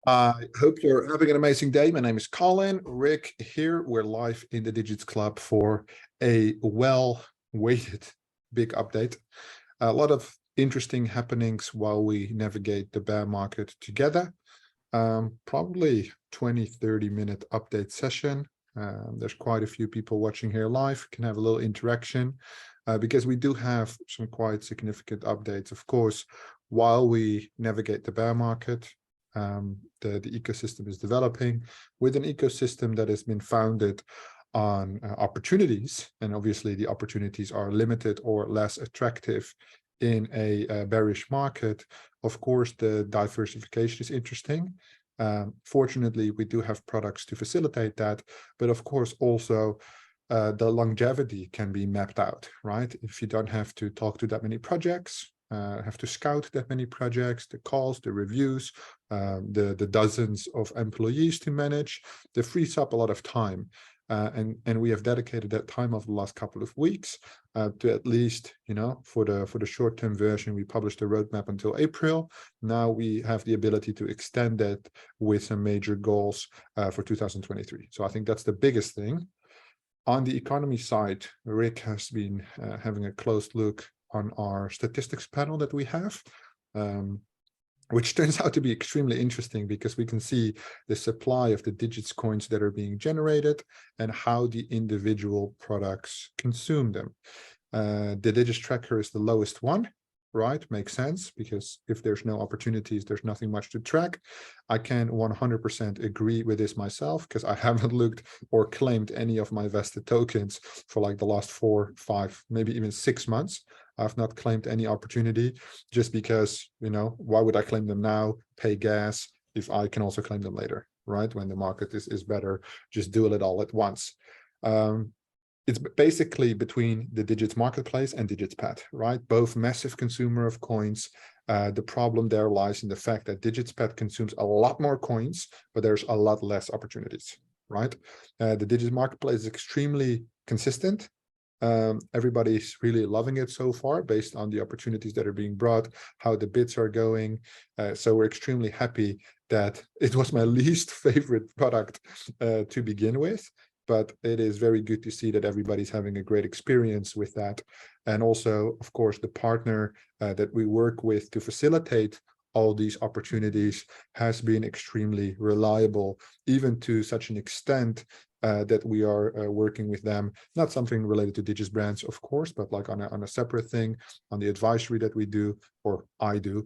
I hope you're having an amazing day. My name is Colin, Rik here. We're live in the Digitsclub for a well-weighted big update. A lot of interesting happenings while we navigate the bear market together. Probably 20-30 minute update session. There's quite a few people watching here live, can have a little interaction because we do have some quite significant updates. Of course, while we navigate the bear market, the ecosystem is developing with an ecosystem that has been founded on opportunities, and obviously the opportunities are limited or less attractive in a bearish market. Of course, the diversification is interesting. Fortunately, we do have products to facilitate that, but of course also the longevity can be mapped out, right? If you don't have to talk to that many projects, have to scout that many projects, the calls, the reviews, the dozens of employees to manage, that frees up a lot of time. And we have dedicated that time over the last couple of weeks to at least, for the short-term version, we published a roadmap until April. Now we have the ability to extend that with some major goals for 2023. So I think that's the biggest thing. On the economy side, Rik has been having a close look on our statistics panel that we have, which turns out to be extremely interesting because we can see the supply of the DigitsCoins that are being generated and how the individual products consume them. The Digits tracker is the lowest one, right? Makes sense, because if there's no opportunities, there's nothing much to track. I can 100% agree with this myself, because I haven't looked or claimed any of my vested tokens for like the last 4, 5, maybe even 6 months. I've not claimed any opportunity just because, why would I claim them now, pay gas, if I can also claim them later, right? When the market is better, just do it all at once. It's basically between the Digits marketplace and DigitsPad, right? Both massive consumer of coins. The problem there lies in the fact that DigitsPad consumes a lot more coins, but there's a lot less opportunities, right? The Digits marketplace is extremely consistent. Everybody's really loving it so far based on the opportunities that are being brought, how the bids are going. So we're extremely happy that it was my least favorite product to begin with. But it is very good to see that everybody's having a great experience with that. And also, of course, the partner that we work with to facilitate all these opportunities has been extremely reliable, even to such an extent that we are working with them, not something related to Digits brands, of course, but like on a separate thing, on the advisory that we do, or I do,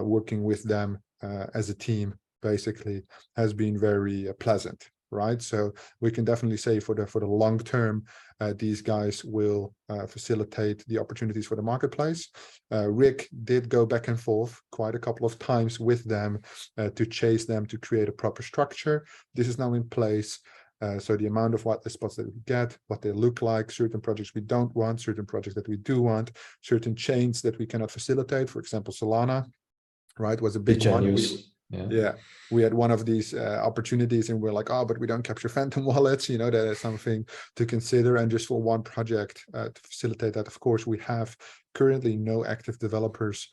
working with them as a team, basically, has been very pleasant. Right, so we can definitely say for the long term, these guys will facilitate the opportunities for the marketplace. Rik did go back and forth quite a couple of times with them to chase them to create a proper structure. This is now in place. So the amount of what the spots that we get, what they look like, certain projects we don't want, certain projects that we do want, certain chains that we cannot facilitate. For example, Solana, right, was a big one. Yeah, we had one of these opportunities and we're like, oh, but we don't capture phantom wallets, that is something to consider. And just for one project to facilitate that, of course, we have currently no active developers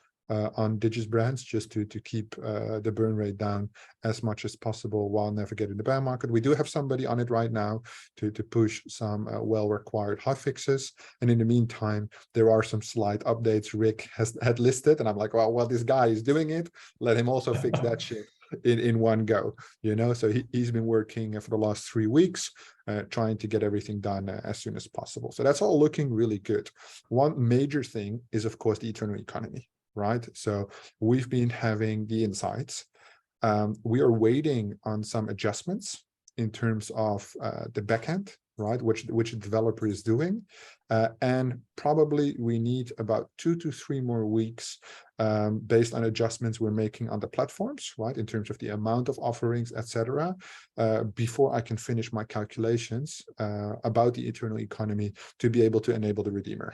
on Digits brands, just to keep the burn rate down as much as possible while navigating the bear market. We do have somebody on it right now to push some well-required hotfixes. And in the meantime, there are some slight updates Rik had listed. And I'm like, well, this guy is doing it. Let him also fix that shit in one go, So he's been working for the last 3 weeks, trying to get everything done as soon as possible. So that's all looking really good. One major thing is, of course, the eternal economy. Right, so we've been having the insights. We are waiting on some adjustments in terms of the backend, right, which the developer is doing, and probably we need about 2 to 3 more weeks based on adjustments we're making on the platforms, right, in terms of the amount of offerings, etc., before I can finish my calculations about the eternal economy to be able to enable the redeemer.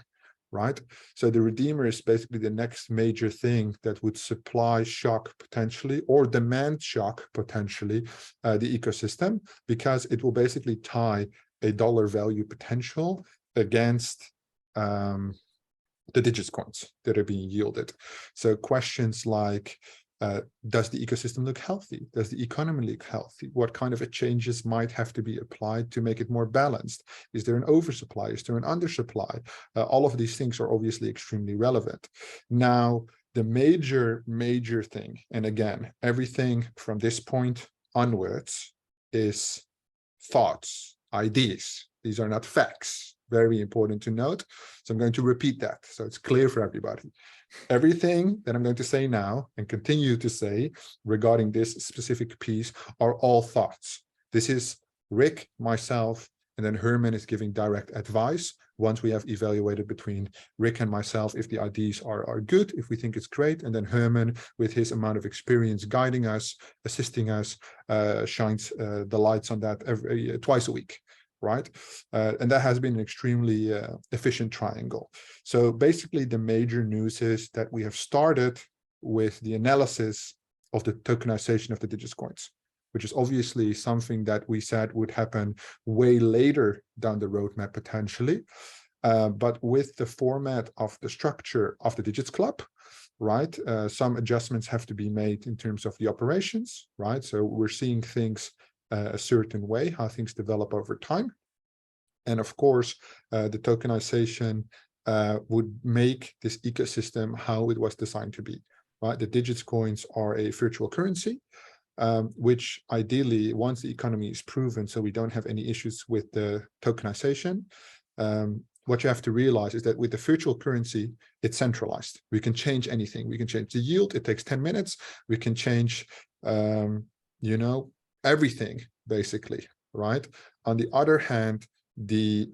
Right, so the redeemer is basically the next major thing that would supply shock potentially, or demand shock potentially, the ecosystem, because it will basically tie a dollar value potential against the Digits coins that are being yielded. So questions like, Does the ecosystem look healthy? Does the economy look healthy? What kind of changes might have to be applied to make it more balanced? Is there an oversupply? Is there an undersupply? All of these things are obviously extremely relevant. Now, the major thing, and again, everything from this point onwards is thoughts, ideas. These are not facts. Very important to note. So I'm going to repeat that so it's clear for everybody. Everything that I'm going to say now and continue to say regarding this specific piece are all thoughts. This is Rik, myself, and then Herman is giving direct advice once we have evaluated between Rik and myself if the ideas are good, if we think it's great, and then Herman, with his amount of experience guiding us, assisting us, shines the lights on that twice a week. Right? And that has been an extremely efficient triangle. So basically the major news is that we have started with the analysis of the tokenization of the DigitsCoins, which is obviously something that we said would happen way later down the roadmap potentially. But with the format of the structure of the Digitsclub, right, some adjustments have to be made in terms of the operations, right? So we're seeing things a certain way, how things develop over time. And of course, the tokenization would make this ecosystem how it was designed to be, right? The DigitsCoins are a virtual currency, which ideally, once the economy is proven, so we don't have any issues with the tokenization, what you have to realize is that with the virtual currency, it's centralized. We can change anything. We can change the yield. It takes 10 minutes. We can change, you know, everything basically, right? On the other hand, the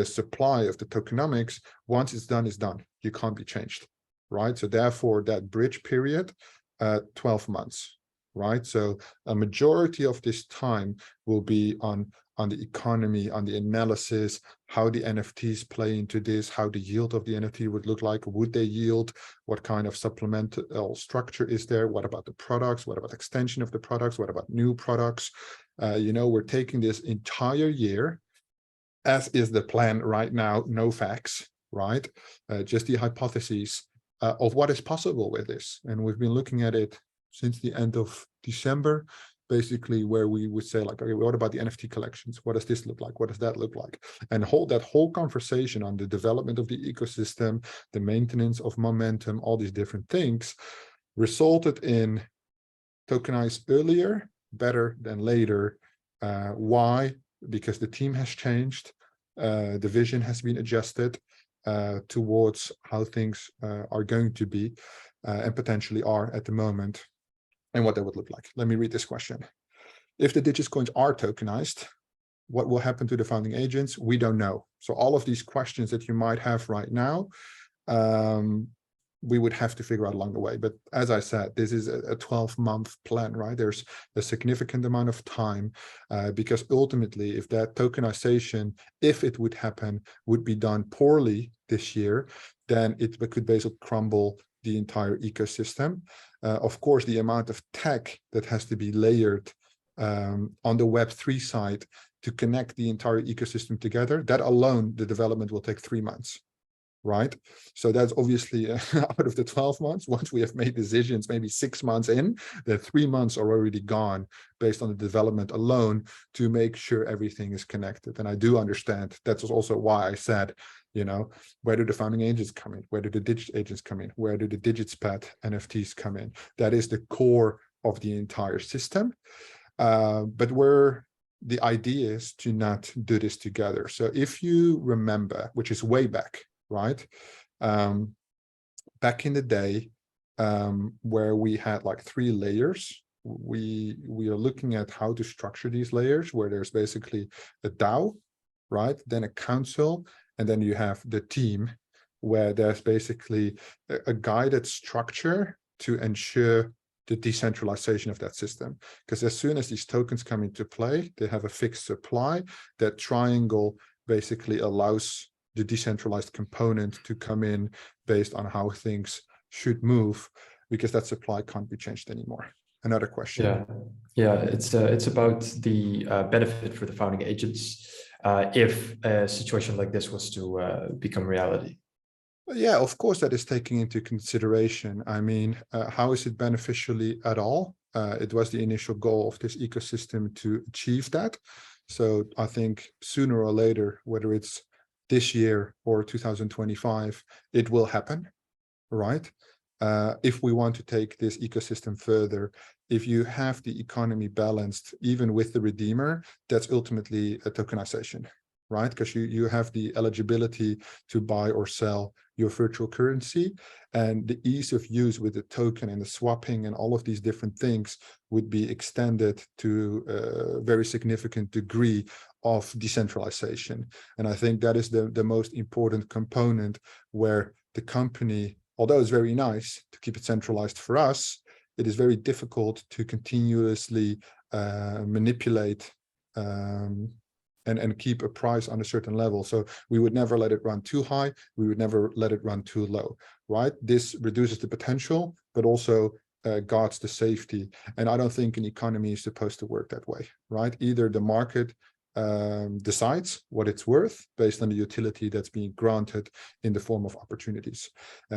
supply of the tokenomics, once it's done, is done. You can't be changed, right? So therefore, that bridge period, 12 months, right? So a majority of this time will be on the economy, on the analysis, how the NFTs play into this, how the yield of the NFT would look like, would they yield, what kind of supplemental structure is there, what about the products, what about extension of the products, what about new products? You know, we're taking this entire year, as is the plan right now, no facts, right? Just the hypotheses of what is possible with this. And we've been looking at it since the end of December, basically, where we would say, like, okay, what about the NFT collections? What does this look like? What does that look like? And that whole conversation on the development of the ecosystem, the maintenance of momentum, all these different things resulted in tokenize earlier, better than later. Why? Because the team has changed, the vision has been adjusted towards how things are going to be and potentially are at the moment, and what that would look like. Let me read this question. If the DigitsCoins are tokenized, what will happen to the founding agents? We don't know. So all of these questions that you might have right now, we would have to figure out along the way. But as I said, this is a 12-month plan, right? There's a significant amount of time because ultimately, if that tokenization, if it would happen, would be done poorly this year, then it could basically crumble the entire ecosystem. Of course, the amount of tech that has to be layered on the Web3 side to connect the entire ecosystem together, that alone, the development will take 3 months. Right? So that's obviously out of the 12 months. Once we have made decisions, maybe 6 months in, the 3 months are already gone based on the development alone to make sure everything is connected. And I do understand. That's also why I said, you know, where do the founding agents come in? Where do the digit agents come in? Where do the DigitsPad NFTs come in? That is the core of the entire system. But the idea is to not do this together. So if you remember, which is way back, right? Back in the day, where we had like 3 layers, we are looking at how to structure these layers, where there's basically a DAO, right? Then a council, and then you have the team, where there's basically a guided structure to ensure the decentralization of that system. Because as soon as these tokens come into play, they have a fixed supply. That triangle basically allows the decentralized component to come in based on how things should move, because that supply can't be changed anymore. Another question. Yeah, it's about the benefit for the founding agents if a situation like this was to become reality. Yeah, of course, that is taking into consideration. I mean, how is it beneficially at all? It was the initial goal of this ecosystem to achieve that. So I think sooner or later, whether it's this year or 2025, it will happen, right? If we want to take this ecosystem further, if you have the economy balanced, even with the redeemer, that's ultimately a tokenization, right? Because you have the eligibility to buy or sell your virtual currency, and the ease of use with the token and the swapping and all of these different things would be extended to a very significant degree of decentralization. And I think that is the most important component, where the company, although it's very nice to keep it centralized for us, it is very difficult to continuously manipulate and keep a price on a certain level. So we would never let it run too high. We would never let it run too low, right? This reduces the potential, but also guards the safety. And I don't think an economy is supposed to work that way, right? Either the market decides what it's worth based on the utility that's being granted in the form of opportunities.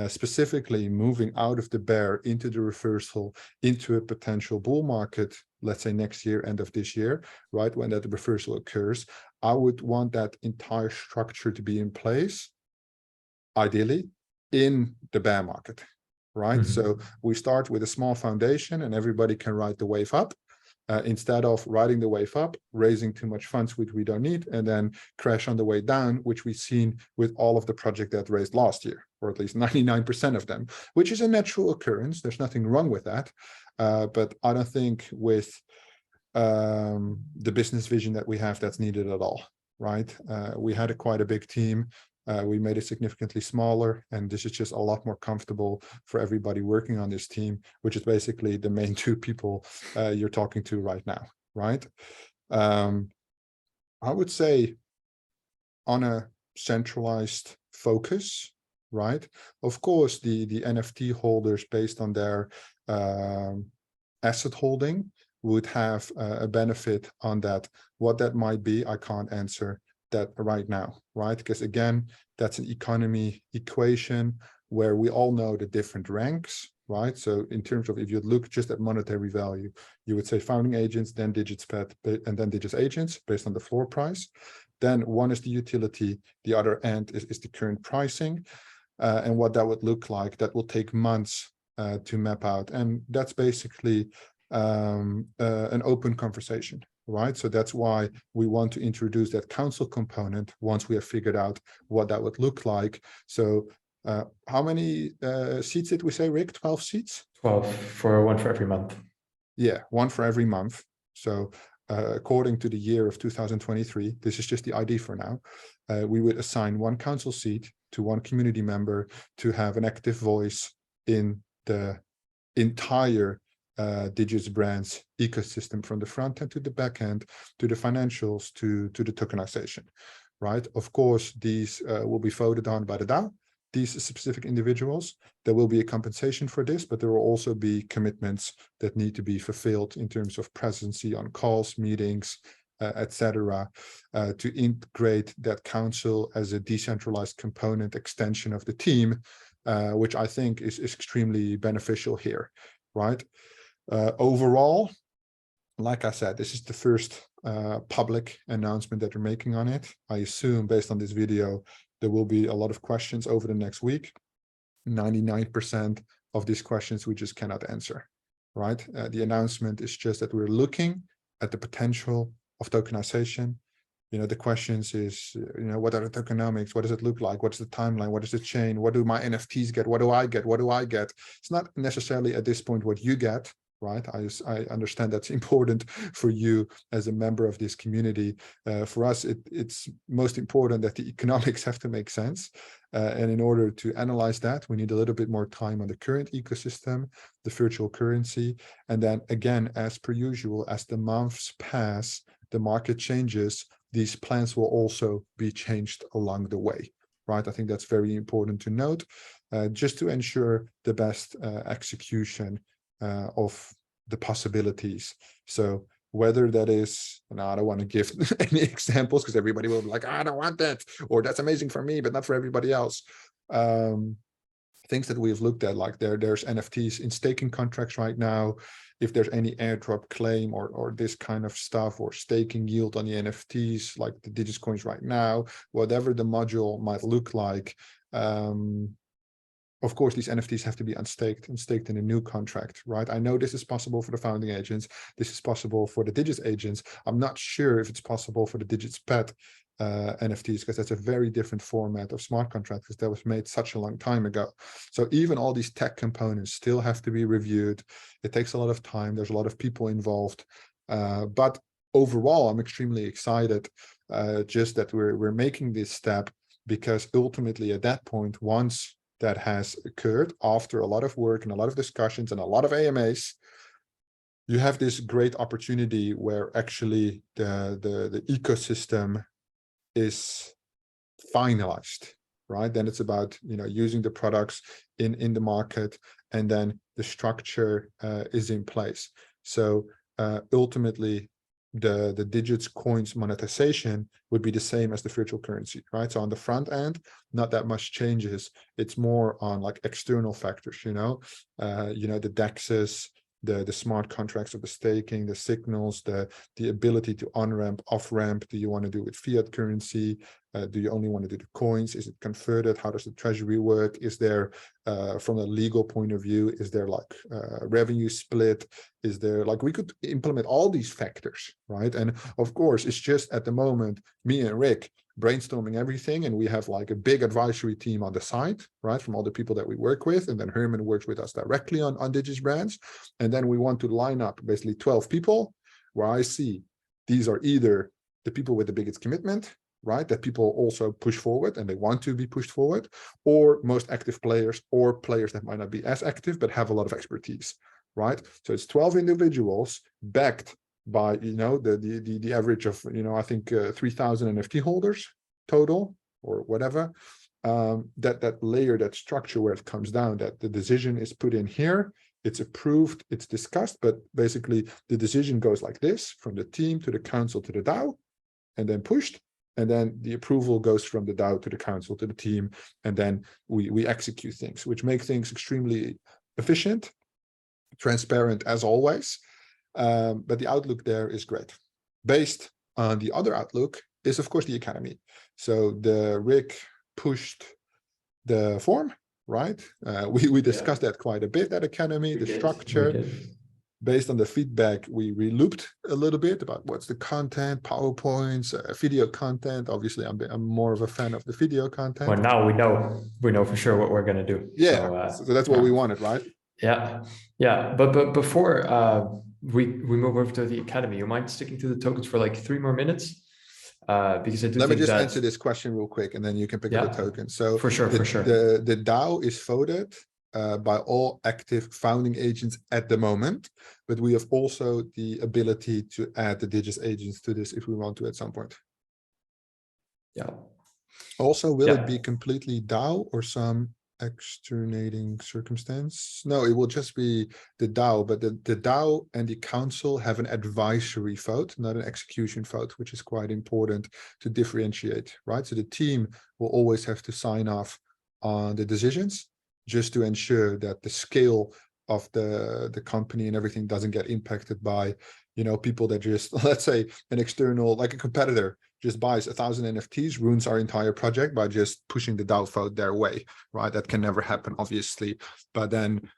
Specifically, moving out of the bear into the reversal into a potential bull market, let's say next year, end of this year, right, when that reversal occurs, I would want that entire structure to be in place, ideally, in the bear market, right? So we start with a small foundation and everybody can ride the wave up. Instead of riding the wave up, raising too much funds, which we don't need, and then crash on the way down, which we've seen with all of the projects that raised last year, or at least 99% of them, which is a natural occurrence. There's nothing wrong with that. But I don't think with the business vision that we have, that's needed at all, right? We had quite a big team. We made it significantly smaller, and this is just a lot more comfortable for everybody working on this team, which is basically the main two people you're talking to right now, right? I would say on a centralized focus, right? Of course, the NFT holders, based on their asset holding, would have a benefit on that. What that might be, I can't answer that right now, right? Because again, that's an economy equation where we all know the different ranks, right? So in terms of, if you look just at monetary value, you would say founding agents, then DigitsClub, and then Digits agents based on the floor price. Then one is the utility, the other end is the current pricing, and what that would look like. That will take months to map out, and that's basically an open conversation, right? So that's why we want to introduce that council component once we have figured out what that would look like. So how many seats did we say, Rik? 12 seats? 12 for one for every month. Yeah, one for every month. So according to the year of 2023, this is just the ID for now, we would assign one council seat to one community member to have an active voice in the entire Digits brands ecosystem, from the front end to the back end, to the financials, to the tokenization, right? Of course, these will be voted on by the DAO, these specific individuals. There will be a compensation for this, but there will also be commitments that need to be fulfilled in terms of presence on calls, meetings, etc., to integrate that council as a decentralized component extension of the team, which I think is extremely beneficial here, right? Overall, like I said, this is the first public announcement that we're making on it. I assume, based on this video, there will be a lot of questions over the next week. 99% of these questions we just cannot answer, right? The announcement is just that we're looking at the potential of tokenization. You know, the questions is, you know, what are the tokenomics? What does it look like? What's the timeline? What is the chain? What do my NFTs get? What do I get? What do I get? It's not necessarily at this point what you get, right? I understand that's important for you as a member of this community. For us, it's most important that the economics have to make sense. And in order to analyze that, we need a little bit more time on the current ecosystem, the virtual currency. And then again, as per usual, as the months pass, the market changes, these plans will also be changed along the way, right? I think that's very important to note, just to ensure the best execution of the possibilities. So whether that is, and I don't want to give any examples because everybody will be like, I don't want that, or that's amazing for me, but not for everybody else. Things that we've looked at, like there's NFTs in staking contracts right now. If there's any airdrop claim or this kind of stuff, or staking yield on the NFTs, like the DigitsCoins right now, whatever the module might look like, of course, these NFTs have to be unstaked and staked in a new contract, right? I know this is possible for the founding agents. This is possible for the Digits agents. I'm not sure if it's possible for the DigitsPet NFTs, because that's a very different format of smart contracts, because that was made such a long time ago. So even all these tech components still have to be reviewed. It takes a lot of time. There's a lot of people involved. But overall, I'm extremely excited just that we're making this step, because ultimately at that point, once that has occurred, after a lot of work and a lot of discussions and a lot of AMAs, you have this great opportunity where actually the ecosystem is finalized, right? Then it's about, you know, using the products in the market, and then the structure is in place. So ultimately, the DigitsCoins monetization would be the same as the virtual currency, right? So on the front end, not that much changes. It's more on like external factors, you know, the DEXs, the smart contracts of the staking, the signals, the ability to on-ramp, off-ramp. Do you want to do it with fiat currency? Do you only want to do the coins? Is it converted? How does the treasury work? Is there, from a legal point of view, is there like revenue split? Is there like, we could implement all these factors, right? And of course, it's just at the moment, me and Rik brainstorming everything, and we have like a big advisory team on the side, right, from all the people that we work with, and then Herman works with us directly on Digits brands, and then we want to line up basically 12 people where I see these are either the people with the biggest commitment, right, that people also push forward and they want to be pushed forward, or most active players, or players that might not be as active but have a lot of expertise, right? So it's 12 individuals backed by, you know, the average of, you know, I think 3,000 NFT holders total, or whatever. That layer, that structure where it comes down, that the decision is put in here, it's approved, it's discussed, but basically the decision goes like this, from the team to the council to the DAO, and then pushed. And then the approval goes from the DAO to the council to the team, and then we execute things, which make things extremely efficient, transparent as always. But the outlook there is great. Based on the other outlook is, of course, the academy. So Rik pushed the form, right? We discussed that quite a bit at academy, the structure. Based on the feedback, we looped a little bit about what's the content, PowerPoints, video content. Obviously, I'm more of a fan of the video content. Well, now we know for sure what we're going to do. Yeah, so that's what we wanted, right? Yeah. But before we move over to the academy, you mind sticking to the tokens for like 3 more minutes? Because I do. Let me just answer this question real quick, and then you can pick up the token. So for sure. The DAO is voted by all active founding agents at the moment, but we have also the ability to add the Digits agents to this if we want to at some point. Yeah. Also, will it be completely DAO or some externating circumstance? No, it will just be the DAO, but the DAO and the council have an advisory vote, not an execution vote, which is quite important to differentiate, right? So the team will always have to sign off on the decisions, just to ensure that the scale of the company and everything doesn't get impacted by, you know, people that just, let's say an external, like a competitor, just buys 1,000 NFTs, ruins our entire project by just pushing the DAO vote their way, right? That can never happen, obviously. But then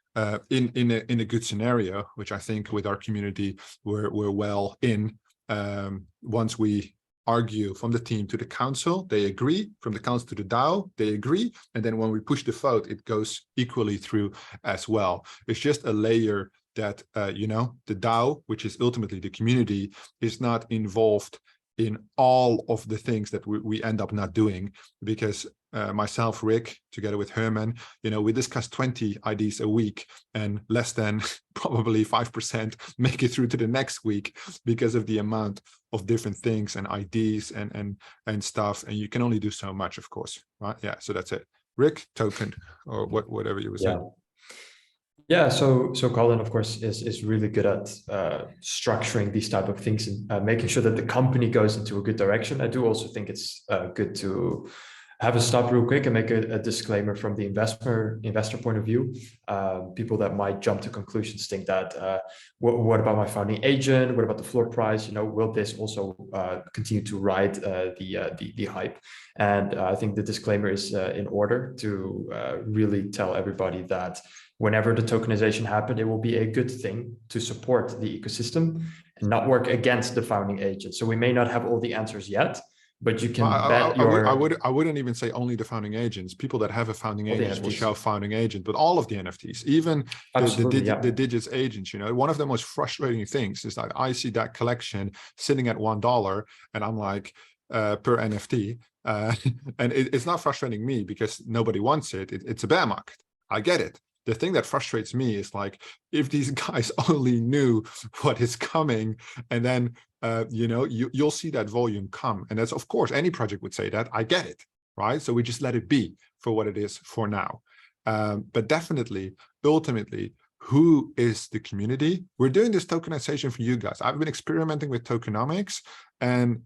in a good scenario, which I think with our community we're well in, once we argue from the team to the council, they agree. From the council to the DAO, they agree. And then when we push the vote, it goes equally through as well. It's just a layer that, you know, the DAO, which is ultimately the community, is not involved in all of the things that we end up not doing, because myself, Rik, together with Herman, you know, we discuss 20 IDs a week, and less than probably 5% make it through to the next week because of the amount of different things and IDs and stuff. And you can only do so much, of course, right? Yeah, so that's it. Rik, token, or whatever you were saying. Yeah, so Colin, of course, is really good at structuring these type of things and making sure that the company goes into a good direction. I do also think it's good to have to stop real quick and make a disclaimer from the investor point of view. People that might jump to conclusions think that, what about my founding agent? What about the floor price? Will this also continue to ride the hype? And I think the disclaimer is in order to really tell everybody that whenever the tokenization happened, it will be a good thing to support the ecosystem and not work against the founding agent. So we may not have all the answers yet, but you can bet I wouldn't even say only the founding agents. People that have a founding agent will show founding agent, but all of the NFTs, even the Digits agents, one of the most frustrating things is that I see that collection sitting at $1 and I'm like, per NFT. And it's not frustrating me because nobody wants it. It's a bear market. I get it. The thing that frustrates me is like, if these guys only knew what is coming, and then, you'll see that volume come. And that's, of course, any project would say that. I get it, right? So we just let it be for what it is for now. But definitely, ultimately, who is the community? We're doing this tokenization for you guys. I've been experimenting with tokenomics, and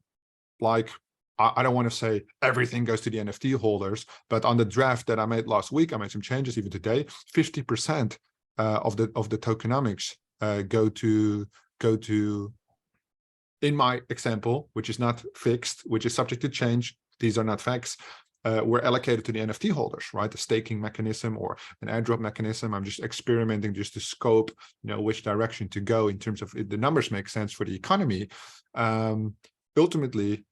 like, I don't want to say everything goes to the NFT holders, but on the draft that I made last week, I made some changes even today. 50% of the tokenomics go to, in my example, which is not fixed, which is subject to change. These are not facts. Were allocated to the NFT holders, right? The staking mechanism or an airdrop mechanism. I'm just experimenting just to scope, which direction to go in terms of if the numbers make sense for the economy. Ultimately,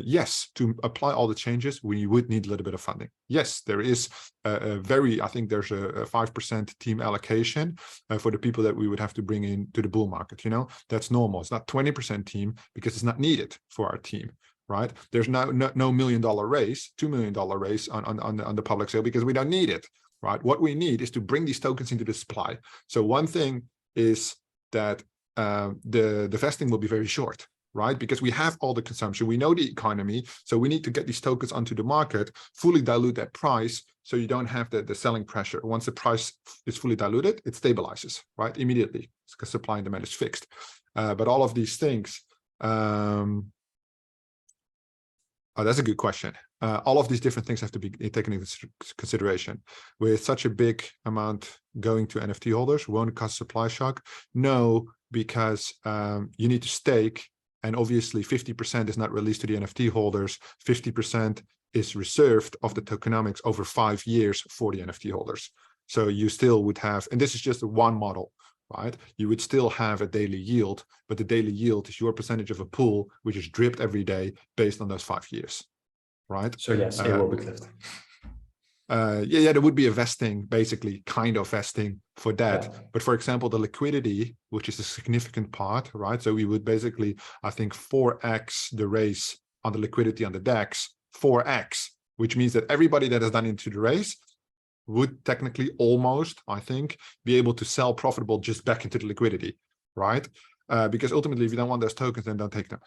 yes, to apply all the changes, we would need a little bit of funding. Yes, there is I think there's a 5% team allocation for the people that we would have to bring in to the bull market. That's normal. It's not 20% team because it's not needed for our team, right? There's no $1 million raise, $2 million raise on the public sale because we don't need it, right? What we need is to bring these tokens into the supply. So one thing is that the vesting will be very short, right? Because we have all the consumption, we know the economy, so we need to get these tokens onto the market, fully dilute that price, so you don't have the selling pressure. Once the price is fully diluted, it stabilizes, right? Immediately, because supply and demand is fixed. But all of these things, oh, that's a good question. All of these different things have to be taken into consideration. With such a big amount going to NFT holders, won't it cause supply shock? No, because you need to stake. And obviously 50% is not released to the NFT holders. 50% is reserved of the tokenomics over 5 years for the NFT holders. So you still would have, and this is just one model, right? You would still have a daily yield, but the daily yield is your percentage of a pool, which is dripped every day based on those 5 years, right? So yes, it will be clipped. There would be a vesting, basically kind of vesting for that. Yeah. But for example, the liquidity, which is a significant part, right? So we would basically, I think, 4x the raise on the liquidity on the DEX, 4x, which means that everybody that has done into the raise would technically almost, I think, be able to sell profitable just back into the liquidity, right? Because ultimately, if you don't want those tokens, then don't take them,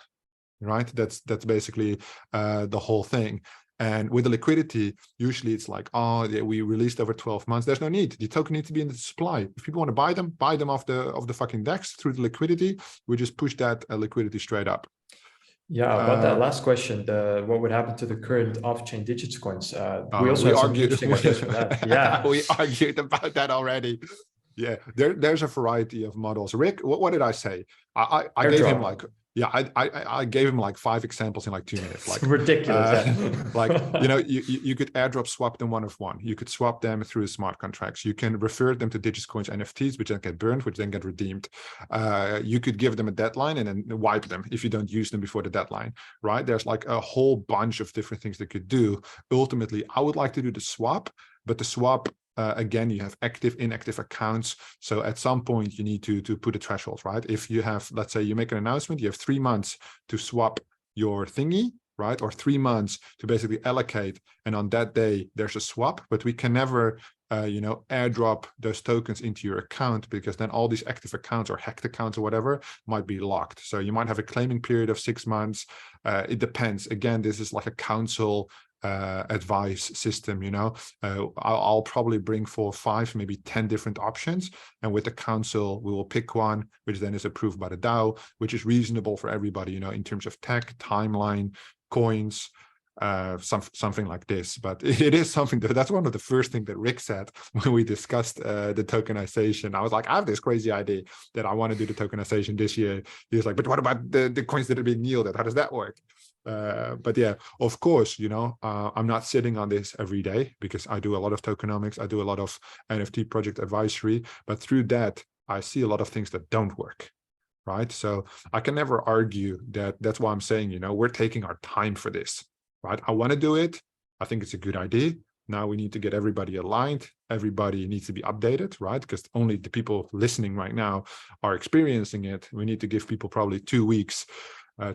right? That's basically the whole thing. And with the liquidity, usually it's like, oh, yeah, we released over 12 months. There's no need. The token needs to be in the supply. If people want to buy them off the fucking DEX through the liquidity. We just push that liquidity straight up. Yeah, about that last question, what would happen to the current off-chain DigitsCoins? We also have some interesting ideas for that. Yeah, we argued about that already. Yeah, there's a variety of models. Rik, what did I say? I gave him like, yeah, I gave him like 5 examples in like 2 minutes. Like ridiculous. Like, you could airdrop swap them one of one. You could swap them through smart contracts. You can refer them to DigitsCoins NFTs, which then get burned, which then get redeemed. You could give them a deadline and then wipe them if you don't use them before the deadline, right? There's like a whole bunch of different things they could do. Ultimately, I would like to do the swap, but the swap, again, you have active, inactive accounts. So at some point you need to put a threshold, right? If you have, let's say you make an announcement, you have 3 months to swap your thingy, right? Or 3 months to basically allocate. And on that day, there's a swap, but we can never, airdrop those tokens into your account, because then all these active accounts or hacked accounts or whatever might be locked. So you might have a claiming period of 6 months. It depends. Again, this is like a council advice system. I'll probably bring 4, 5, maybe 10 different options, and with the council we will pick one which then is approved by the DAO, which is reasonable for everybody, in terms of tech, timeline, coins. something like this. But it is something that's one of the first things that Rik said when we discussed the tokenization. I was like, I have this crazy idea that I want to do the tokenization this year. He was like, but what about the coins that are being yielded? How does that work? But yeah, of course, I'm not sitting on this every day because I do a lot of tokenomics. I do a lot of NFT project advisory, but through that, I see a lot of things that don't work. Right. So I can never argue that. That's why I'm saying, we're taking our time for this. Right. I want to do it. I think it's a good idea. Now we need to get everybody aligned. Everybody needs to be updated, right? Because only the people listening right now are experiencing it. We need to give people probably 2 weeks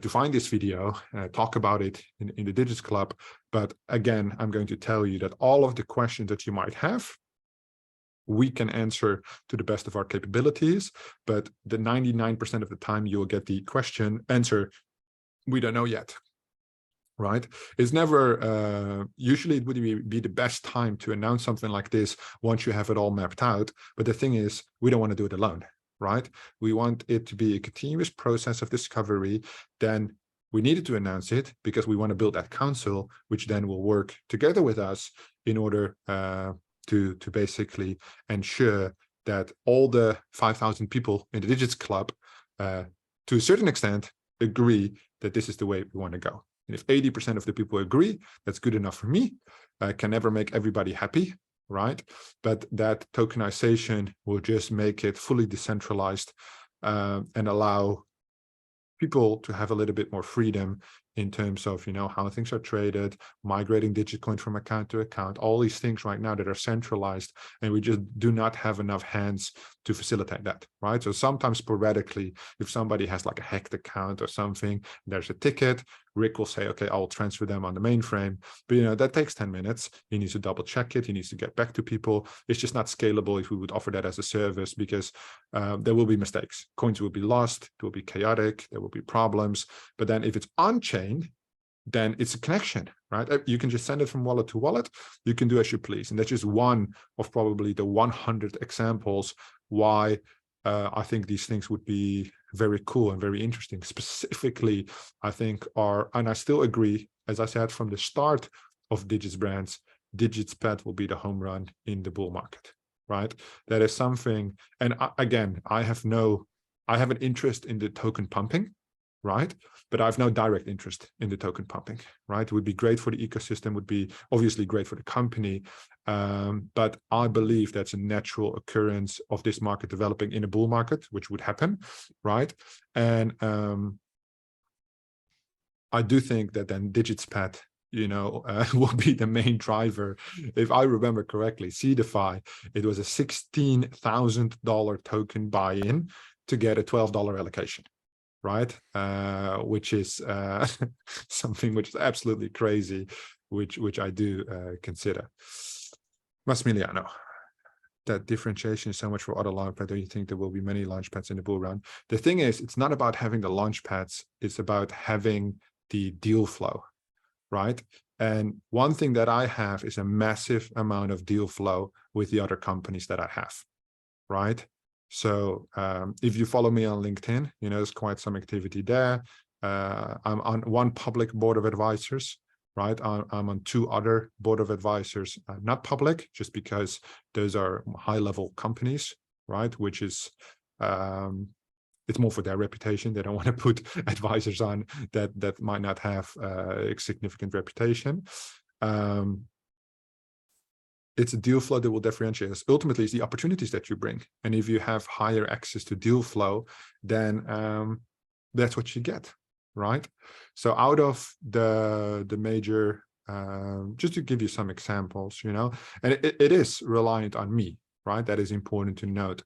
to find this video, talk about it in the Digitsclub. But again, I'm going to tell you that all of the questions that you might have, we can answer to the best of our capabilities, but the 99% of the time you will get the answer, we don't know yet, right? It's never, usually it would be the best time to announce something like this once you have it all mapped out. But the thing is, we don't want to do it alone, right? We want it to be a continuous process of discovery. Then we needed to announce it because we want to build that council, which then will work together with us in order to basically ensure that all the 5,000 people in the Digitsclub, to a certain extent, agree that this is the way we want to go. And if 80% of the people agree, that's good enough for me. I can never make everybody happy, right? But that tokenization will just make it fully decentralized and allow people to have a little bit more freedom in terms of, how things are traded, migrating Digitcoin from account to account, all these things right now that are centralized, and we just do not have enough hands to facilitate that, right? So sometimes sporadically, if somebody has like a hacked account or something, there's a ticket, Rik will say, okay, I'll transfer them on the mainframe. But, that takes 10 minutes. He needs to double check it. He needs to get back to people. It's just not scalable if we would offer that as a service because there will be mistakes. Coins will be lost. It will be chaotic. There will be problems. But then if it's on-chain, then it's a connection, right? You can just send it from wallet to wallet. You can do as you please. And that's just one of probably the 100 examples why I think these things would be very cool and very interesting. Specifically, I think and I still agree, as I said from the start of Digits brands, DigitsPet will be the home run in the bull market, right? That is something, and again, I have an interest in the token pumping, right? But I have no direct interest in the token pumping, right? It would be great for the ecosystem, would be obviously great for the company. But I believe that's a natural occurrence of this market developing in a bull market, which would happen, right? And I do think that then DigitsPet, will be the main driver. If I remember correctly, CDFI, it was a $16,000 token buy-in to get a $12 allocation. Right, which is something which is absolutely crazy, which I do consider. Massimiliano, that differentiation is so much for other launchpads. Do you think there will be many launchpads in the bull run? The thing is, it's not about having the launchpads; it's about having the deal flow, right? And one thing that I have is a massive amount of deal flow with the other companies that I have, right? So if you follow me on LinkedIn, there's quite some activity there. I'm on one public board of advisors, right? I'm on 2 other board of advisors, not public, just because those are high-level companies, right? Which is, it's more for their reputation. They don't want to put advisors on that might not have a significant reputation. It's a deal flow that will differentiate us. Ultimately, it's the opportunities that you bring. And if you have higher access to deal flow, then that's what you get, right? So out of the major, just to give you some examples, and it is reliant on me, right? That is important to note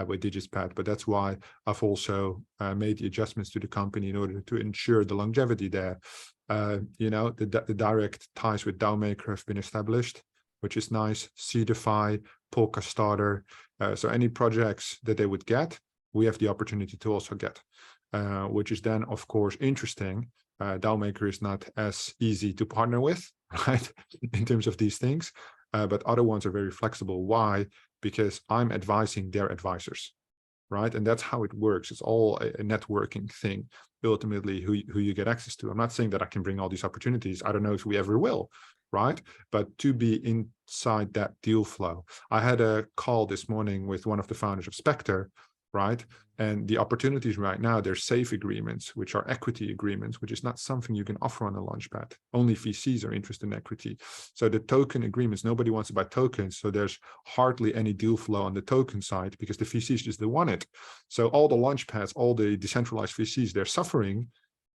with DigitsPet, but that's why I've also made the adjustments to the company in order to ensure the longevity there. The direct ties with DAOmaker have been established, which is nice. CDFI, Polka Starter. So any projects that they would get, we have the opportunity to also get, which is then, of course, interesting. DAOmaker is not as easy to partner with, right, in terms of these things. But other ones are very flexible. Why? Because I'm advising their advisors, right? And that's how it works. It's all a networking thing, ultimately, who you get access to. I'm not saying that I can bring all these opportunities. I don't know if we ever will, right? But to be inside that deal flow. I had a call this morning with one of the founders of Spectre, right? And the opportunities right now, they're safe agreements, which are equity agreements, which is not something you can offer on a launchpad. Only VCs are interested in equity. So the token agreements, nobody wants to buy tokens. So there's hardly any deal flow on the token side because the VCs just don't want it. So all the launchpads, all the decentralized VCs, they're suffering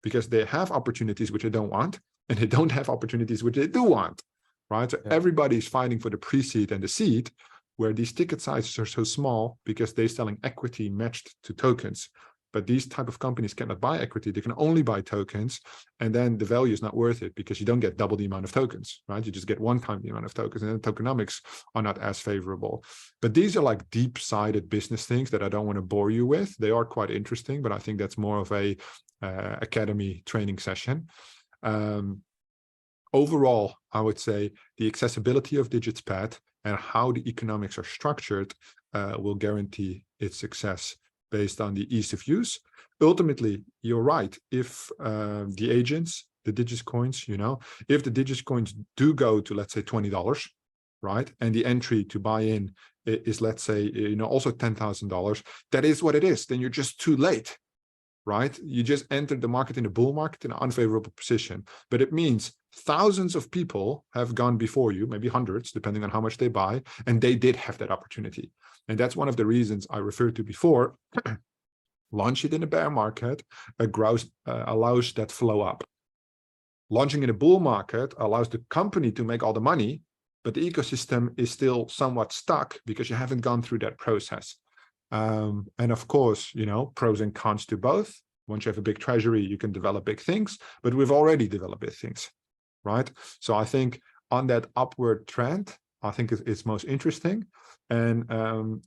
because they have opportunities which they don't want, and they don't have opportunities which they do want, right? So everybody's fighting for the pre-seed and the seed, where these ticket sizes are so small because they're selling equity matched to tokens. But these type of companies cannot buy equity. They can only buy tokens. And then the value is not worth it because you don't get double the amount of tokens, right? You just get one time the amount of tokens, and then tokenomics are not as favorable. But these are like deep-sided business things that I don't want to bore you with. They are quite interesting, but I think that's more of a academy training session. Overall, I would say the accessibility of DigitsPad and how the economics are structured will guarantee its success based on the ease of use. Ultimately, you're right. If the agents, the DigitsCoins, if the DigitsCoins do go to, let's say, $20, right, and the entry to buy in is, let's say, also $10,000, that is what it is. Then you're just too late, right? You just entered the market in a bull market in an unfavorable position. But it means thousands of people have gone before you, maybe hundreds, depending on how much they buy, and they did have that opportunity. And that's one of the reasons I referred to before. Launch it in a bear market allows that flow up. Launching in a bull market allows the company to make all the money, but the ecosystem is still somewhat stuck because you haven't gone through that process. And of course, pros and cons to both. Once you have a big treasury, you can develop big things, but we've already developed big things, right? So I think on that upward trend, I think it's most interesting. And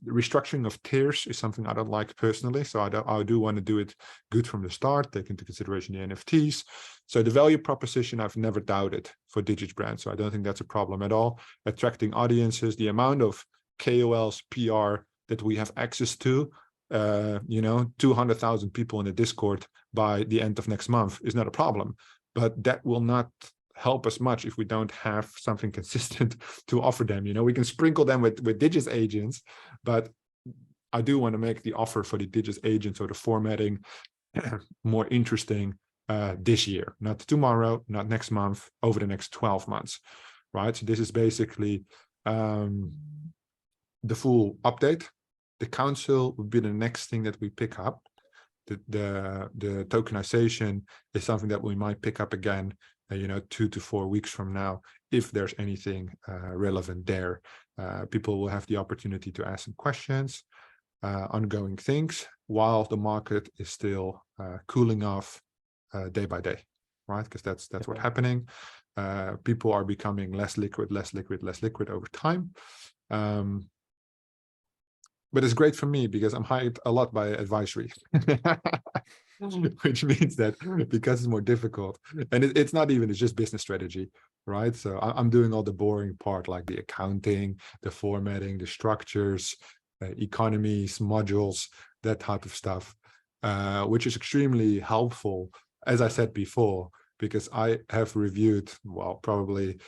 restructuring of tiers is something I don't like personally. So I do want to do it good from the start, take into consideration the NFTs. So the value proposition, I've never doubted for DigitsBrand. So I don't think that's a problem at all. Attracting audiences, the amount of KOLs, PR that we have access to, 200,000 people in the Discord by the end of next month is not a problem. But that will not help us much if we don't have something consistent to offer them. We can sprinkle them with Digits agents, but I do want to make the offer for the Digits agents or the formatting more interesting this year, not tomorrow, not next month, over the next 12 months, right? So this is basically the full update. The council would be the next thing that we pick up. The tokenization is something that we might pick up again 2 to 4 weeks from now, if there's anything relevant there. People will have the opportunity to ask some questions, ongoing things, while the market is still cooling off day by day, right? Because that's what's happening. People are becoming less liquid over time. But it's great for me because I'm hired a lot by advisory, which means that because it's more difficult, and it's not even, it's just business strategy, right? So I'm doing all the boring part, like the accounting, the formatting, the structures, economies, modules, that type of stuff, which is extremely helpful, as I said before, because I have reviewed, well, probably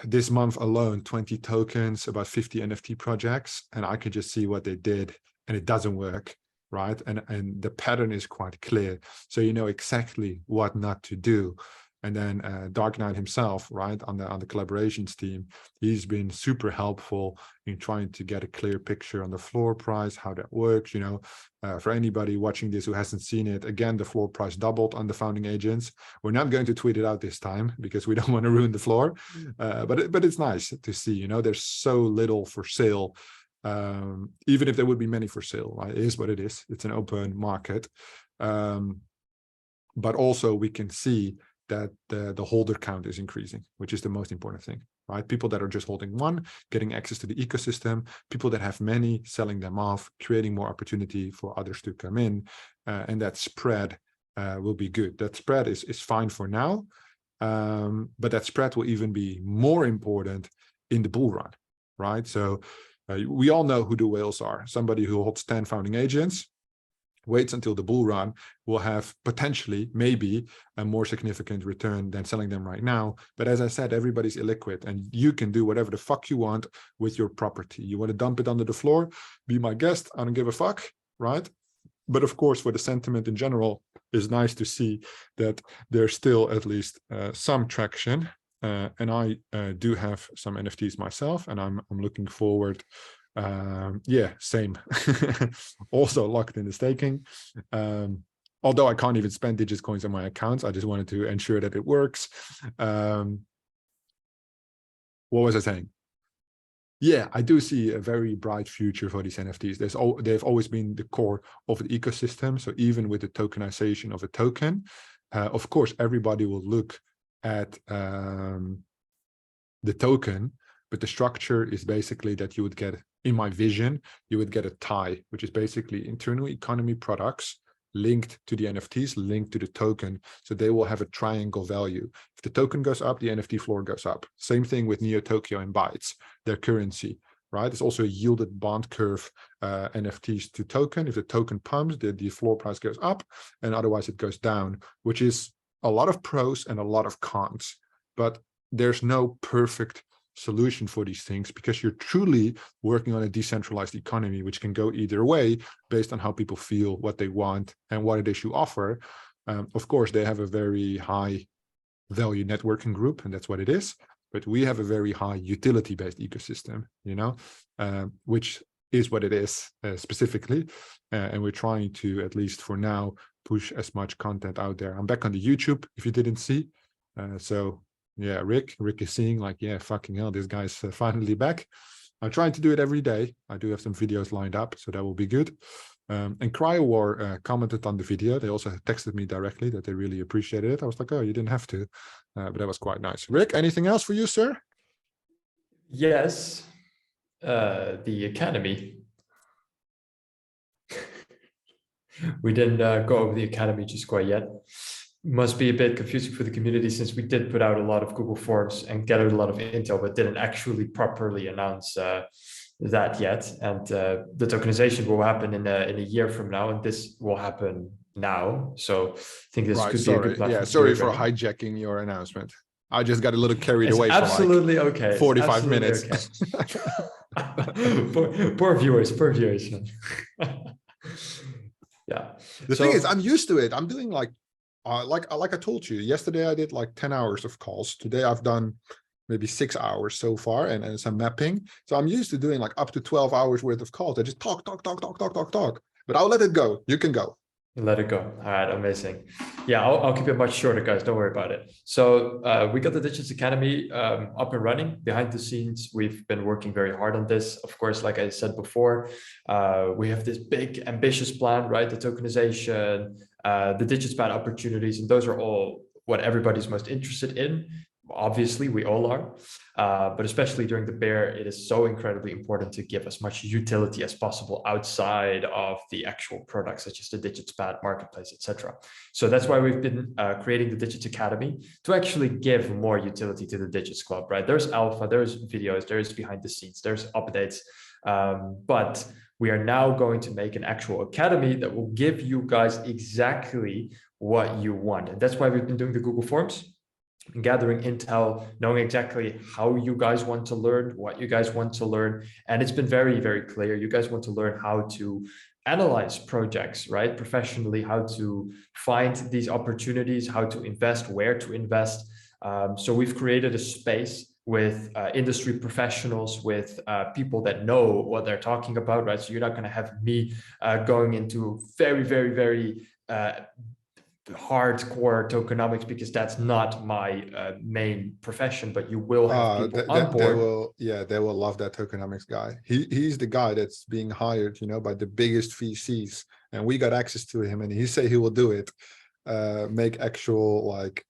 this month alone, 20 tokens, about 50 NFT projects, and I could just see what they did, and it doesn't work, right? And the pattern is quite clear, so you know exactly what not to do. And then Dark Knight himself, right, on the collaborations team, he's been super helpful in trying to get a clear picture on the floor price, how that works. For anybody watching this who hasn't seen it, again, the floor price doubled on the founding agents. We're not going to tweet it out this time because we don't want to ruin the floor, but it's nice to see. There's so little for sale, even if there would be many for sale. Right? It is what it is. It's an open market, but also we can see that the holder count is increasing, which is the most important thing, right? People that are just holding one, getting access to the ecosystem, people that have many, selling them off, creating more opportunity for others to come in, and that spread will be good. That spread is fine for now, but that spread will even be more important in the bull run, right? So We all know who the whales are. Somebody who holds 10 founding agents, waits until the bull run, will have potentially, maybe, a more significant return than selling them right now. But as I said, everybody's illiquid, and you can do whatever the fuck you want with your property. You want to dump it under the floor, be my guest, I don't give a fuck, right? But of course, for the sentiment in general, it's nice to see that there's still at least some traction. And I do have some NFTs myself, and I'm looking forward. Yeah, same. Also locked in the staking. Although I can't even spend DigitsCoins on my accounts, I just wanted to ensure that it works. What was I saying? Yeah, I do see a very bright future for these NFTs. They've always been the core of the ecosystem. So even with the tokenization of a token, of course, everybody will look at the token, but the structure is basically that you would get, in my vision, you would get a tie, which is basically internal economy products linked to the NFTs, linked to the token. So they will have a triangle value. If the token goes up, the NFT floor goes up. Same thing with Neo Tokyo and Bytes, their currency, right? It's also a yielded bond curve NFTs to token. If the token pumps, the floor price goes up, and otherwise it goes down, which is a lot of pros and a lot of cons. But there's no perfect solution for these things, because you're truly working on a decentralized economy, which can go either way based on how people feel, what they want, and what it is you offer. Of course, they have a very high value networking group, and that's what it is. But we have a very high utility-based ecosystem, you know, which is what it is specifically. And we're trying to, at least for now, push as much content out there. I'm back on the YouTube, if you didn't see. So yeah, Rick is seeing like, yeah, fucking hell, this guy's finally back. I'm trying to do it every day. I do have some videos lined up, so that will be good. And CryoWar commented on the video. They also texted me directly that they really appreciated it. I was like, oh, you didn't have to, but that was quite nice. Rick, anything else for you, sir? Yes, the Academy. We didn't go over the Academy just quite yet. Must be a bit confusing for the community, since we did put out a lot of Google Forms and gathered a lot of intel, but didn't actually properly announce that yet. And the tokenization will happen in a year from now, and this will happen now. So I think this could be a good platform. Yeah, sorry for hijacking your announcement. I just got a little carried away. Absolutely for like okay. 45 minutes. Okay. poor viewers. Yeah. The thing is, I'm used to it. I'm doing like I told you yesterday, I did like 10 hours of calls. Today I've done maybe 6 hours so far, and some mapping. So I'm used to doing like up to 12 hours worth of calls. I just talk. But I'll let it go. You can go. Let it go. All right, amazing. Yeah, I'll keep it much shorter, guys. Don't worry about it. So we got the Digits Academy up and running behind the scenes. We've been working very hard on this. Of course, like I said before, we have this big, ambitious plan, right? The tokenization, the DigitsClub opportunities, and those are all what everybody's most interested in. Obviously, we all are, but especially during the bear, it is so incredibly important to give as much utility as possible outside of the actual products, such as the DigitsClub marketplace, etc. So that's why we've been creating the Digits Academy, to actually give more utility to the DigitsClub, right? There's alpha, there's videos, there's behind the scenes, there's updates, but we are now going to make an actual academy that will give you guys exactly what you want. And that's why we've been doing the Google Forms, gathering intel, knowing exactly how you guys want to learn, what you guys want to learn. And it's been very, very clear. You guys want to learn how to analyze projects, right? Professionally, how to find these opportunities, how to invest, where to invest. So we've created a space with industry professionals, with people that know what they're talking about, right? So you're not going to have me going into very, very, very hardcore tokenomics, because that's not my main profession, but you will have people on board. They will love that tokenomics guy. He's the guy that's being hired, you know, by the biggest VCs, and we got access to him, and he say he will do it. Make actual like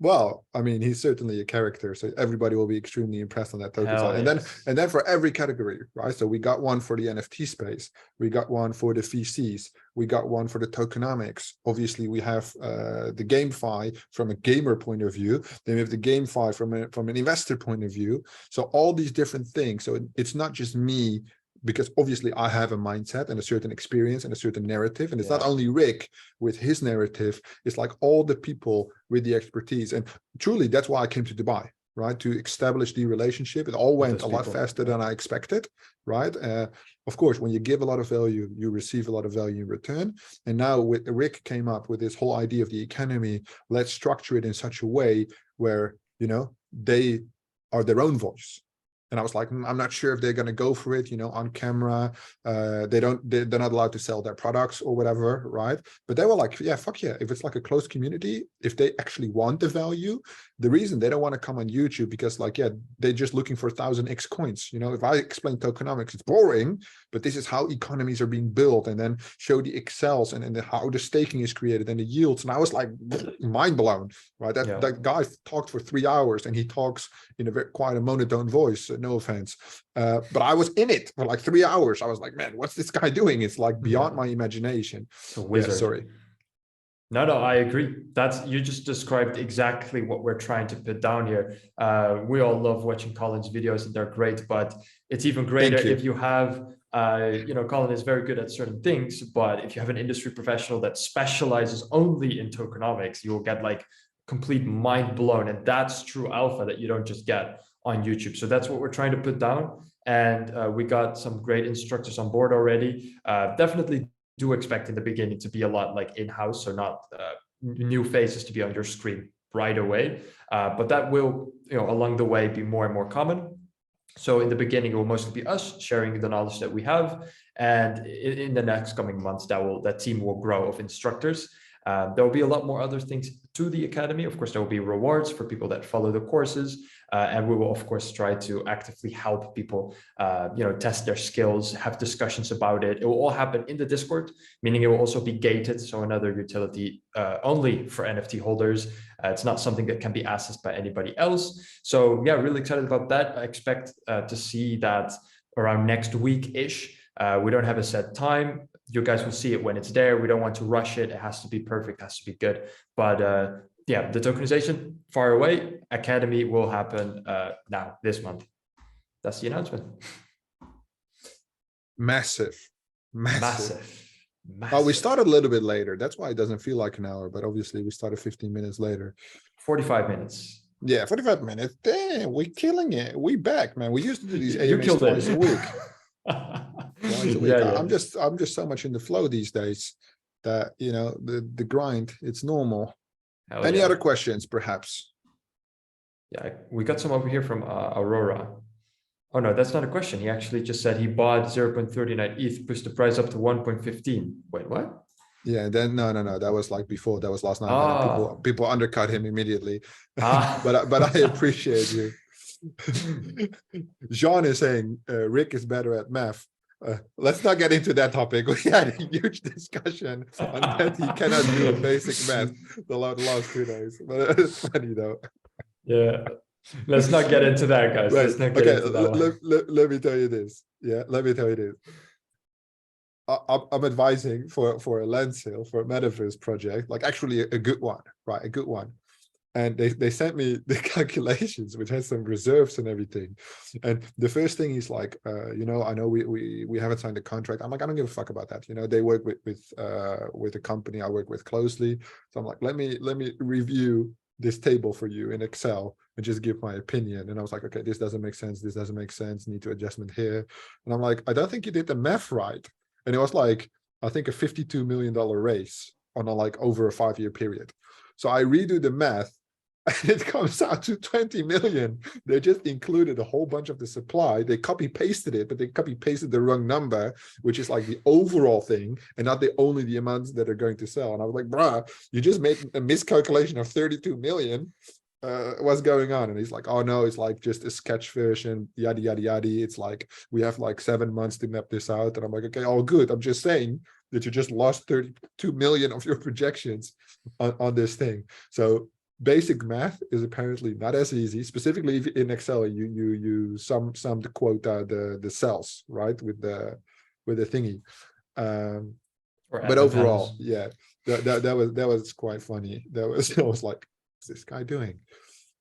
Well, I mean, he's certainly a character, so everybody will be extremely impressed on that token Hell side. yes. And then for every category, right? So we got one for the NFT space, we got one for the VCs, we got one for the tokenomics. Obviously, we have the GameFi from a gamer point of view. Then we have the GameFi from an investor point of view. So all these different things. So it's not just me, because obviously I have a mindset and a certain experience and a certain narrative. And it's not Yeah. only Rik with his narrative, it's like all the people with the expertise. And truly, that's why I came to Dubai, right? To establish the relationship. It all went a lot faster than I expected, right? Of course, when you give a lot of value, you receive a lot of value in return. And now with Rik came up with this whole idea of the economy, let's structure it in such a way where, you know, they are their own voice. And I was like, I'm not sure if they're going to go for it, you know, on camera. They're not allowed to sell their products or whatever, right? But they were like, yeah, fuck yeah. If it's like a closed community, if they actually want the value, the reason they don't want to come on YouTube, because like, yeah, they're just looking for 1,000x coins. You know, if I explain tokenomics, it's boring, but this is how economies are being built, and then show the Excels and how the staking is created and the yields. And I was like, mind blown, right? That guy talked for 3 hours, and he talks in a quite a monotone voice. No offense, but I was in it for like 3 hours. I was like, man, what's this guy doing? It's like beyond my imagination. It's a wizard. Yeah, sorry. No, I agree. You just described exactly what we're trying to put down here. We all love watching Colin's videos, and they're great, but it's even greater if you have, you know, Colin is very good at certain things, but if you have an industry professional that specializes only in tokenomics, you will get like complete mind blown. And that's true alpha that you don't just get on YouTube. So that's what we're trying to put down. And we got some great instructors on board already. Definitely do expect in the beginning to be a lot like in-house, so not new faces to be on your screen right away. But that will, you know, along the way be more and more common. So in the beginning, it will mostly be us sharing the knowledge that we have. And in the next coming months, that team will grow of instructors. There will be a lot more other things to the academy. Of course, there will be rewards for people that follow the courses. And we will, of course, try to actively help people, you know, test their skills, have discussions about it. It will all happen in the Discord, meaning it will also be gated. So another utility only for NFT holders. It's not something that can be accessed by anybody else. So yeah, really excited about that. I expect to see that around next week-ish. We don't have a set time. You guys will see it when it's there. We don't want to rush it. It has to be perfect, has to be good. But yeah, the tokenization far away. Academy will happen now this month. That's the announcement. Massive. Oh, we started a little bit later. That's why it doesn't feel like an hour, but obviously we started 15 minutes later. 45 minutes. Yeah, 45 minutes. Damn, we're killing it. We back, man. We used to do these AMAs twice a week. Twice a week. Yeah. I'm just so much in the flow these days that, you know, the grind, it's normal. Any other questions, perhaps? Yeah, we got some over here from Aurora. Oh no, that's not a question. He actually just said he bought 0.39 ETH, pushed the price up to 1.15. Wait, what? Yeah, then no, that was like before. That was last night. People undercut him immediately. But I appreciate you. Jean is saying Rik is better at math. Let's not get into that topic. We had a huge discussion on that. He cannot do a basic math the last 2 days. But it's funny though. Yeah. Let's not get into that, guys. Right. Let's not get into that let me tell you this. Yeah, let me tell you this. I'm advising for a land sale, for a metaverse project, like actually a good one, right? A good one. And they sent me the calculations, which has some reserves and everything. And the first thing is like, you know, I know we haven't signed a contract. I'm like, I don't give a fuck about that. You know, they work with a company I work with closely. So I'm like, let me review this table for you in Excel and just give my opinion. And I was like, okay, this doesn't make sense. This doesn't make sense. Need to adjustment here. And I'm like, I don't think you did the math right. And it was like, I think a $52 million raise on over a 5-year period. So I redo the math and it comes out to 20 million. They just included a whole bunch of the supply. They copy pasted it, but they copy pasted the wrong number, which is like the overall thing and not only the amounts that are going to sell. And I was like, bruh, you just made a miscalculation of 32 million. What's going on? And he's like, oh no, it's like just a sketch version, yada yada yada. It's like we have like 7 months to map this out. And I'm like, okay, all good. I'm just saying that you just lost 32 million of your projections on this thing. So basic math is apparently not as easy. Specifically if in Excel, you sum the quota, the cells, right, with the thingy. But overall, yeah, that was quite funny. I was like, what's this guy doing?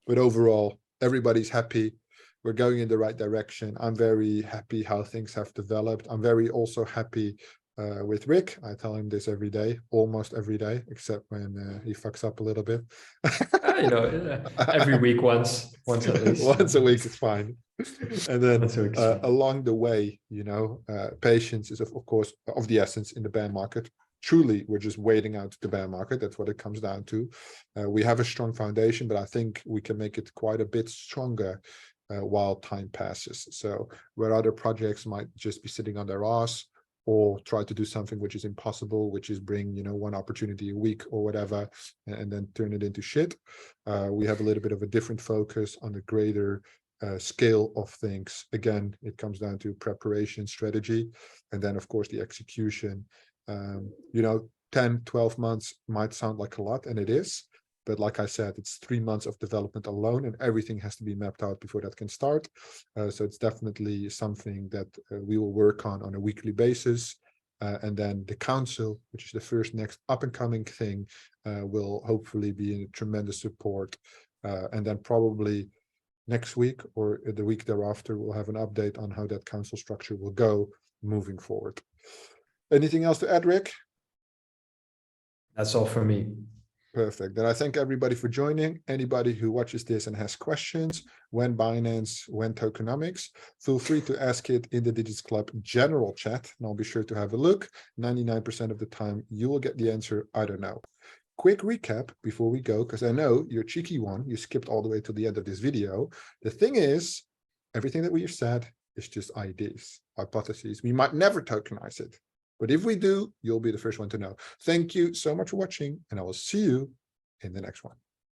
But overall, everybody's happy. We're going in the right direction. I'm very happy how things have developed. I'm very also happy with Rik. I tell him this every day, almost every day, except when he fucks up a little bit. Every week, once at least. Once a week is fine. And then along the way, patience is of course of the essence in the bear market. Truly, we're just waiting out the bear market. That's what it comes down to. We have a strong foundation, but I think we can make it quite a bit stronger while time passes. So where other projects might just be sitting on their ass, or try to do something which is impossible, which is bring, one opportunity a week or whatever, and then turn it into shit. We have a little bit of a different focus on the greater scale of things. Again, it comes down to preparation, strategy, and then of course the execution. 10, 12 months might sound like a lot, and it is. But like I said, it's 3 months of development alone, and everything has to be mapped out before that can start. So it's definitely something that we will work on a weekly basis. And then the council, which is the first next up and coming thing, will hopefully be a tremendous support. And then probably next week or the week thereafter, we'll have an update on how that council structure will go moving forward. Anything else to add, Rik? That's all for me. Perfect. Then I thank everybody for joining. Anybody who watches this and has questions, when Binance, when tokenomics, feel free to ask it in the Digitsclub general chat, and I'll be sure to have a look. 99% of the time, you will get the answer, I don't know. Quick recap before we go, because I know you're a cheeky one. You skipped all the way to the end of this video. The thing is, everything that we have said is just ideas, hypotheses. We might never tokenize it. But if we do, you'll be the first one to know. Thank you so much for watching, and I will see you in the next one.